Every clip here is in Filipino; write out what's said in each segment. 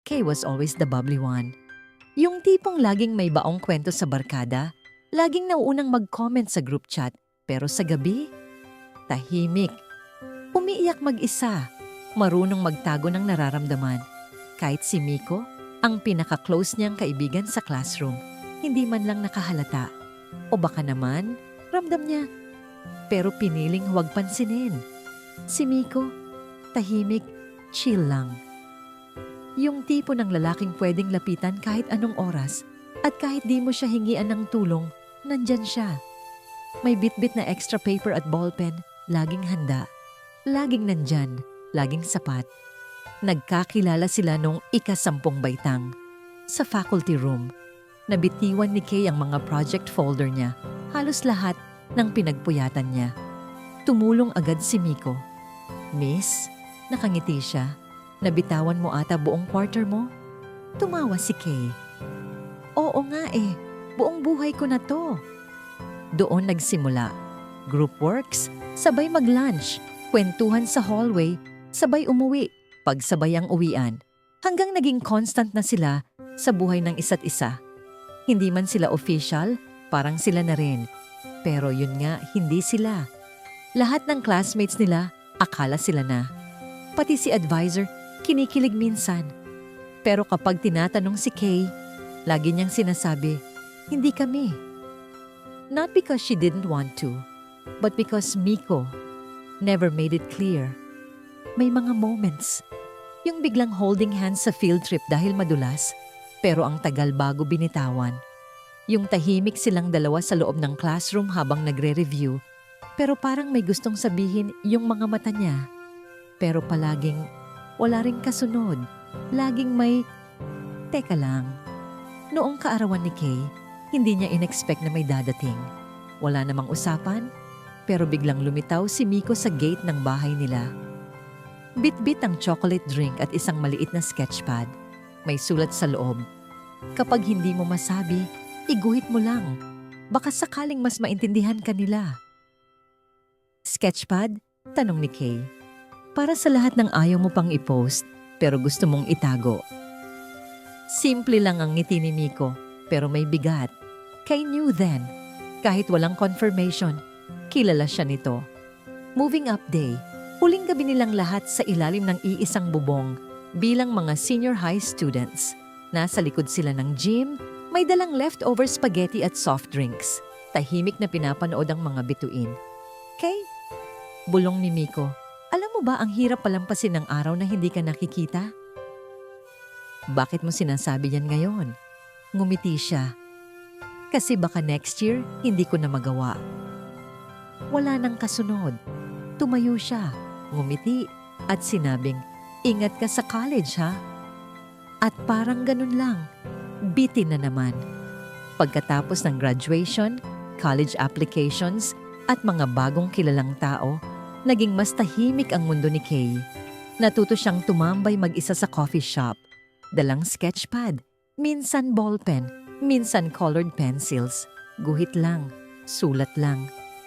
Kay was always the bubbly one. Yung tipong laging may baong kwento sa barkada, laging nauunang mag-comment sa group chat, pero sa gabi, tahimik. Umiiyak mag-isa, marunong magtago ng nararamdaman. Kahit si Miko, ang pinaka-close niyang kaibigan sa classroom, hindi man lang nakahalata. O baka naman, ramdam niya, pero piniling huwag pansinin. Si Miko, tahimik, chill lang. Yung tipo ng lalaking pwedeng lapitan kahit anong oras at kahit di mo siya hingian ng tulong, nandyan siya. May bit-bit na extra paper at ballpen, laging handa. Laging nandyan, laging sapat. Nagkakilala sila nung ika-10 baitang. Sa faculty room, nabitiwan ni Kay ang mga project folder niya, halos lahat ng pinagpuyatan niya. Tumulong agad si Miko. Miss, nakangiti siya. Nabitawan mo ata buong quarter mo? Tumawa si Kay. Oo nga buong buhay ko na to. Doon nagsimula. Group works, sabay mag-lunch, kwentuhan sa hallway, sabay umuwi, pagsabay ang uwian. Hanggang naging constant na sila sa buhay ng isa't isa. Hindi man sila official, parang sila na rin. Pero yun nga, hindi sila. Lahat ng classmates nila, akala sila na. Pati si advisor, kinikilig minsan. Pero kapag tinatanong si Kay, lagi niyang sinasabi, hindi kami. Not because she didn't want to, but because Miko never made it clear. May mga moments, yung biglang holding hands sa field trip dahil madulas, pero ang tagal bago binitawan. Yung tahimik silang dalawa sa loob ng classroom habang nagre-review, pero parang may gustong sabihin yung mga mata niya. Pero palaging wala ring kasunod. Laging may, teka lang. Noong kaarawan ni Kay, hindi niya in-expect na may dadating. Wala namang usapan, pero biglang lumitaw si Miko sa gate ng bahay nila. Bit-bit ang chocolate drink at isang maliit na sketchpad. May sulat sa loob. Kapag hindi mo masabi, iguhit mo lang. Baka sakaling mas maintindihan ka nila. Sketchpad? Tanong ni Kay. Para sa lahat ng ayaw mo pang i-post, pero gusto mong itago. Simple lang ang ngiti ni Miko, pero may bigat. Kay knew then, kahit walang confirmation, kilala siya nito. Moving up day, huling gabi nilang lahat sa ilalim ng iisang bubong bilang mga senior high students. Nasa likod sila ng gym, may dalang leftover spaghetti at soft drinks. Tahimik na pinapanood ang mga bituin. Kay, bulong ni Miko, alam mo ba ang hirap palampasin ng araw na hindi ka nakikita? Bakit mo sinasabi yan ngayon? Ngumiti siya. Kasi baka next year, hindi ko na magawa. Wala nang kasunod. Tumayo siya, ngumiti, at sinabing, ingat ka sa college ha? At parang ganun lang, bitin na naman. Pagkatapos ng graduation, college applications, at mga bagong kilalang tao, naging mas tahimik ang mundo ni Kay. Natuto siyang tumambay mag-isa sa coffee shop. Dalang sketchpad, minsan ballpen, minsan colored pencils. Guhit lang, sulat lang,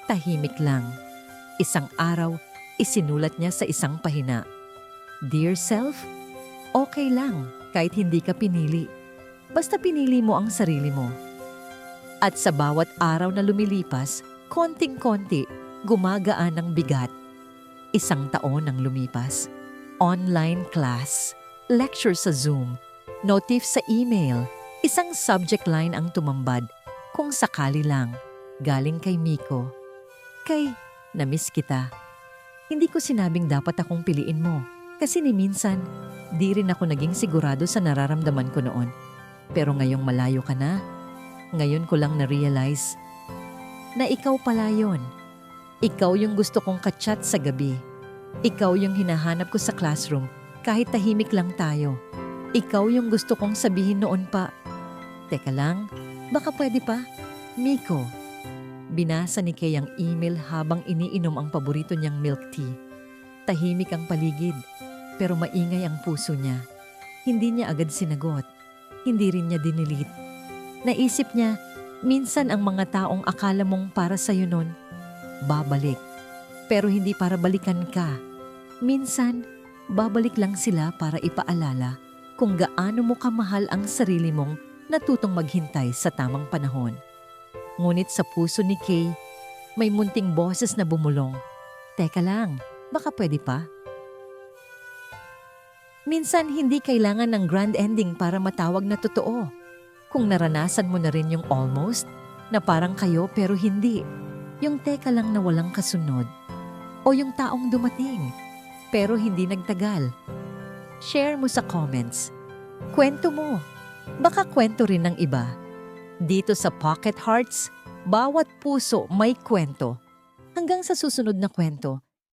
tahimik lang. Isang araw, isinulat niya sa isang pahina. Dear self, okay lang kahit hindi ka pinili. Basta pinili mo ang sarili mo. At sa bawat araw na lumilipas, konting-konti, gumagaan ang bigat. 1 taon ang lumipas. Online class, lecture sa Zoom, notif sa email, isang subject line ang tumambad. Kung sakali lang, galing kay Miko. Kay, namiss kita. Hindi ko sinabing dapat akong piliin mo. Kasi ni minsan, di rin ako naging sigurado sa nararamdaman ko noon. Pero ngayong malayo ka na, ngayon ko lang na-realize na ikaw pala yun. Ikaw yung gusto kong ka-chat sa gabi. Ikaw yung hinahanap ko sa classroom kahit tahimik lang tayo. Ikaw yung gusto kong sabihin noon pa. Teka lang, baka pwede pa? Miko. Binasa ni Kay ang email habang iniinom ang paborito niyang milk tea. Tahimik ang paligid, pero maingay ang puso niya. Hindi niya agad sinagot. Hindi rin niya dinilit. Naisip niya, minsan ang mga taong akala mong para sa'yo nun, babalik. Pero hindi para balikan ka. Minsan, babalik lang sila para ipaalala kung gaano mo kamahal ang sarili mong natutong maghintay sa tamang panahon. Ngunit sa puso ni Kay, may munting boses na bumulong. Teka lang, baka pwede pa? Minsan hindi kailangan ng grand ending para matawag na totoo. Kung naranasan mo na rin yung almost, na parang kayo pero hindi. Yung teka lang na walang kasunod. O yung taong dumating, pero hindi nagtagal. Share mo sa comments. Kwento mo. Baka kwento rin ng iba. Dito sa Pocket Hearts, bawat puso may kwento. Hanggang sa susunod na kwento,